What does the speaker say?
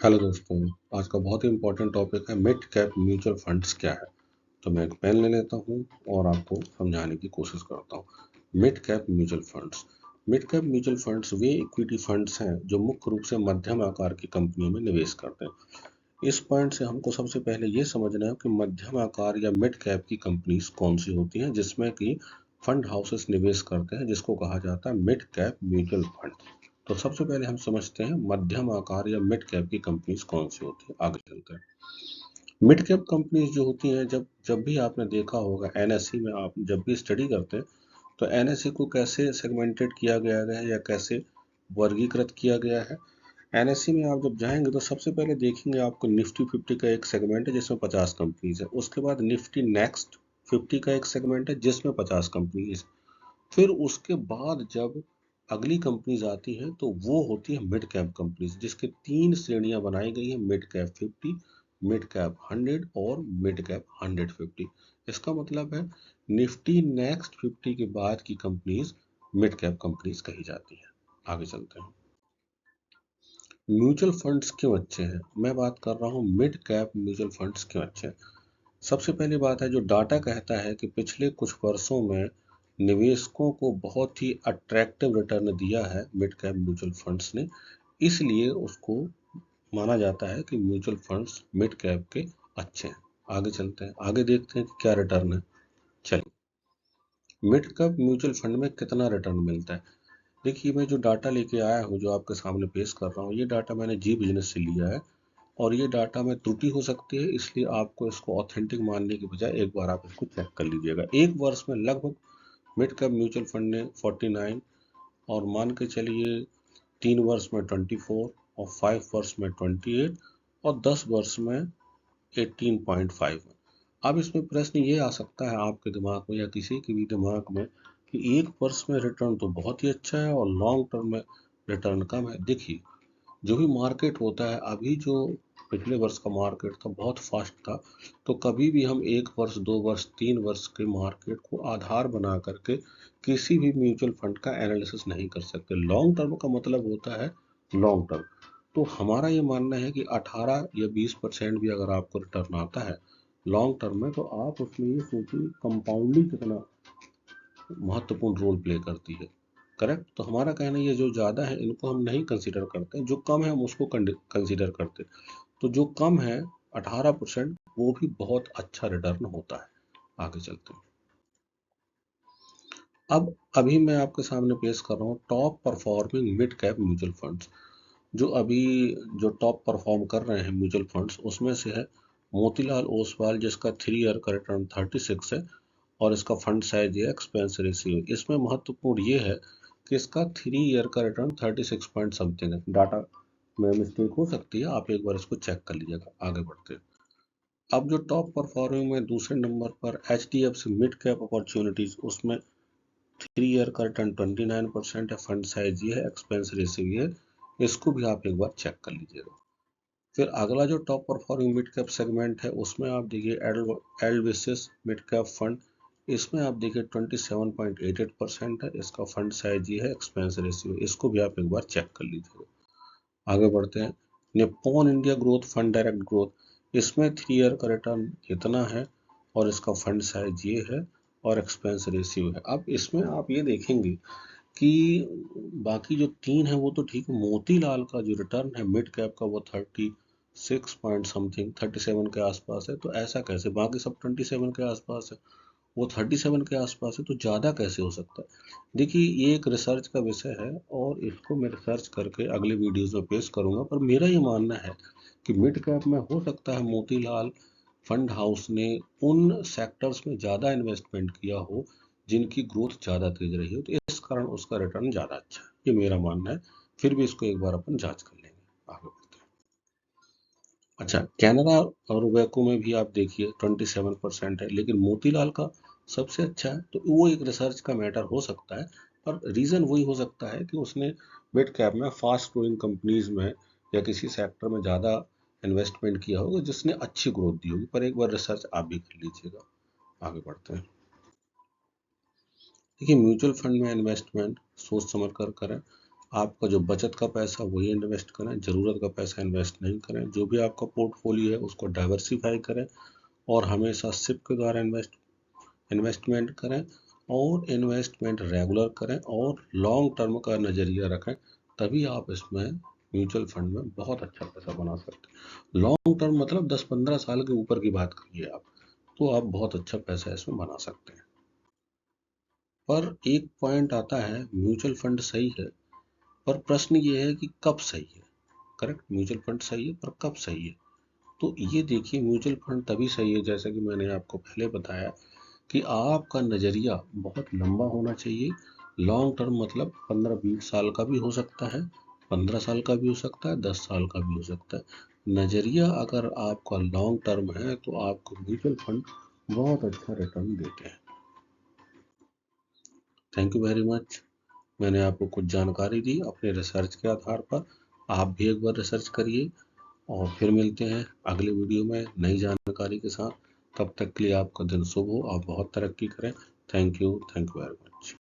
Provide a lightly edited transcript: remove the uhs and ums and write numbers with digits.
Hello दोस्तों, आज का बहुत ही इम्पोर्टेंट टॉपिक है मिड कैप म्यूचुअल फंड्स क्या है। तो मैं एक पेन ले लेता हूँ और आपको समझाने की कोशिश करता हूँ। Mid cap mutual funds, mid cap mutual funds वे इक्विटी फंड्स हैं जो मुख्य रूप से मध्यम आकार की कंपनियों में निवेश करते हैं। इस पॉइंट से हमको सबसे पहले ये समझना है कि मध्यम आकार या मिड कैप की कंपनीज कौन सी होती हैं जिसमें कि फंड हाउसेस निवेश करते हैं, जिसको कहा जाता है मिड कैप म्यूचुअल फंड। तो सबसे पहले हम समझते हैं मध्यम आकार या मिड कैप की कंपनीज कौन सी होती है। आगे चलते हैं। मिड कैप कंपनीज जो होती हैं, जब जब भी आपने देखा होगा एनएसई में, आप जब भी स्टडी करते हैं तो एनएसई को कैसे सेगमेंटेड किया गया है या कैसे वर्गीकृत किया गया है। एनएसई में आप जब जाएंगे तो सबसे पहले देखेंगे आपको निफ्टी 50 का एक सेगमेंट है जिसमें 50 कंपनीज है। उसके बाद निफ्टी नेक्स्ट 50 का एक सेगमेंट है जिसमें 50 कंपनीज। फिर उसके बाद जब अगली कंपनीज आती हैं तो वो होती है मिड कैप कंपनीज, जिसके तीन श्रेणियां बनाई गई हैं, मिड कैप 50, मिड कैप 100 और मिड कैप 150। इसका मतलब है निफ्टी नेक्स्ट 50 के बाद की कंपनीज मिड कैप कंपनीज कही जाती है। आगे चलते हैं। म्यूचुअल फंड्स क्यों अच्छे हैं, मैं बात कर रहा हूँ मिड कैप म्यूचुअल फंड्स क्यों अच्छे हैं। सबसे पहली बात है, जो डाटा कहता है कि पिछले कुछ वर्षों में निवेशकों को बहुत ही अट्रैक्टिव रिटर्न दिया है मिड कैप म्यूचुअल फंड्स ने, इसलिए उसको माना जाता है कि म्यूचुअल फंड्स मिड कैप के अच्छे हैं। आगे चलते हैं, आगे देखते हैं कि क्या रिटर्न है। चलिए, मिड कैप म्यूचुअल फंड में कितना रिटर्न मिलता है। देखिए, मैं जो डाटा लेके आया हूँ, जो आपके सामने पेश कर रहा हूँ, ये डाटा मैंने जी बिजनेस से लिया है और ये डाटा में त्रुटि हो सकती है, इसलिए आपको इसको ऑथेंटिक मानने की बजाय एक बार आप इसको चेक कर लीजिएगा। एक वर्ष में लगभग मिड कैप म्यूचुअल फंड ने 49 और मान के चलिए 3 वर्ष में 24 और 5 वर्ष में 28 और 10 वर्ष में 18.5। अब इसमें प्रश्न ये आ सकता है आपके दिमाग में या किसी के भी दिमाग में कि एक वर्ष में रिटर्न तो बहुत ही अच्छा है और लॉन्ग टर्म में रिटर्न कम है। देखिए, जो भी मार्केट होता है, अभी जो पिछले वर्ष का मार्केट था बहुत फास्ट था, तो कभी भी हम एक वर्ष, 2 वर्ष, 3 वर्ष के मार्केट को आधार बना करके किसी भी म्यूचुअल फंड का एनालिसिस नहीं कर सकते। लॉन्ग टर्म का मतलब होता है लॉन्ग टर्म। तो हमारा ये मानना है कि 18 या 20% भी अगर आपको रिटर्न आता है लॉन्ग टर्म में, तो आप उसमें ये सोचिए कंपाउंडिंग कितना महत्वपूर्ण रोल प्ले करती है। करेक्ट। तो हमारा कहना ये, जो ज़्यादा है इनको हम नहीं कंसीडर करते, जो कम है हम उसको कंसीडर करते। तो जो कम है 18%, वो भी बहुत अच्छा रिटर्न होता है। आगे चलते हैं। अब अभी मैं आपके सामने पेश कर रहा हूँ top performing mid cap mutual funds. जो अभी जो टॉप परफॉर्म कर रहे हैं म्यूचुअल फंड्स, उसमें से है मोतीलाल ओसवाल, जिसका 3 ईयर का रिटर्न 36 है और इसका फंड साइज है, एक्सपेंस रेशियो। इसमें महत्वपूर्ण ये है कि इसका 3 ईयर का रिटर्न 36 पॉइंट समथिंग है। डाटा में मिस्टेक हो सकती है, आप एक बार इसको चेक कर लीजिएगा। आगे बढ़ते हैं। अब जो टॉप परफॉर्मिंग में दूसरे नंबर पर H D F C mid cap opportunities, उसमें 3 ईयर का रिटर्न 29% है, फंड साइज ये है, एक्सपेंस रेशियो ये है। इसको भी आप एक बार चेक कर लीजिएगा। फिर अगला जो top performing mid cap segment है, उसमें आप देखिए एडविसिस मिड कैप फंड। इसमें आप देखिए 27.88% है, इसका फंड साइज ये है, एक्सपेंस रेशियो। इसको भी आप एक बार चेक कर लीजिएगा। आगे बढ़ते हैं। Nippon India growth fund direct growth, इसमें 3 ईयर का रिटर्न इतना है और इसका फंड साइज ये है और एक्सपेंस रेशियो है। अब इसमें आप ये देखेंगे कि बाकी जो तीन है वो तो ठीक है, मोतीलाल का जो रिटर्न है मिड कैप का वो 36 पॉइंट समथिंग, 37 के आसपास है। तो ऐसा कैसे, बाकी सब 27 के आसपास है, वो 37 के आसपास है, तो ज़्यादा कैसे हो सकता है। देखिए, ये एक रिसर्च का विषय है और इसको मैं रिसर्च करके अगले वीडियोज़ में पेश करूंगा, पर मेरा ये मानना है कि मिड कैप में हो सकता है मोतीलाल फंड हाउस ने उन सेक्टर्स में ज़्यादा इन्वेस्टमेंट किया हो जिनकी ग्रोथ ज़्यादा तेज रही हो, तो इस कारण उसका रिटर्न ज़्यादा अच्छा है। ये मेरा मानना है। फिर भी इसको एक बार अपन जांच कर लेंगे। आगे बढ़ते हैं। अच्छा, कैनरा और वेको में भी आप देखिए 27% है, लेकिन मोतीलाल का सबसे अच्छा है। तो वो एक रिसर्च का मैटर हो सकता है, पर रीज़न वही हो सकता है कि उसने मिड कैप में फास्ट ग्रोइंग कंपनीज में या किसी सेक्टर में ज़्यादा इन्वेस्टमेंट किया होगा जिसने अच्छी ग्रोथ दी होगी। पर एक बार रिसर्च आप भी कर लीजिएगा। आगे बढ़ते हैं। देखिए, म्यूचुअल फंड में इन्वेस्टमेंट सोच समझ कर करें। आपका जो बचत का पैसा वही इन्वेस्ट करें, ज़रूरत का पैसा इन्वेस्ट नहीं करें। जो भी आपका पोर्टफोलियो है उसको डाइवर्सिफाई करें और हमेशा सिप के द्वारा इन्वेस्टमेंट करें और इन्वेस्टमेंट रेगुलर करें और लॉन्ग टर्म का नज़रिया रखें, तभी आप इसमें म्यूचुअल फंड में बहुत अच्छा पैसा बना सकते हैं। लॉन्ग टर्म मतलब 10-15 साल के ऊपर की बात करिए आप, तो आप बहुत अच्छा पैसा इसमें बना सकते हैं। पर एक पॉइंट आता है, म्यूचुअल फंड सही है, पर प्रश्न ये है कि कब सही है। करेक्ट, म्यूचुअल फंड सही है पर कब सही है। तो ये देखिए, म्यूचुअल फंड तभी सही है जैसा कि मैंने आपको पहले बताया कि आपका नज़रिया बहुत लंबा होना चाहिए। लॉन्ग टर्म मतलब 15-20 साल का भी हो सकता है, 15 साल का भी हो सकता है, 10 साल का भी हो सकता है। नज़रिया अगर आपका लॉन्ग टर्म है तो आपको म्यूचुअल फंड बहुत अच्छा रिटर्न देते हैं। Thank you very much. मैंने आपको कुछ जानकारी दी अपने रिसर्च के आधार पर। आप भी एक बार रिसर्च करिए और फिर मिलते हैं अगले वीडियो में नई जानकारी के साथ। तब तक के लिए आपका दिन शुभ हो, आप बहुत तरक्की करें। Thank you very much.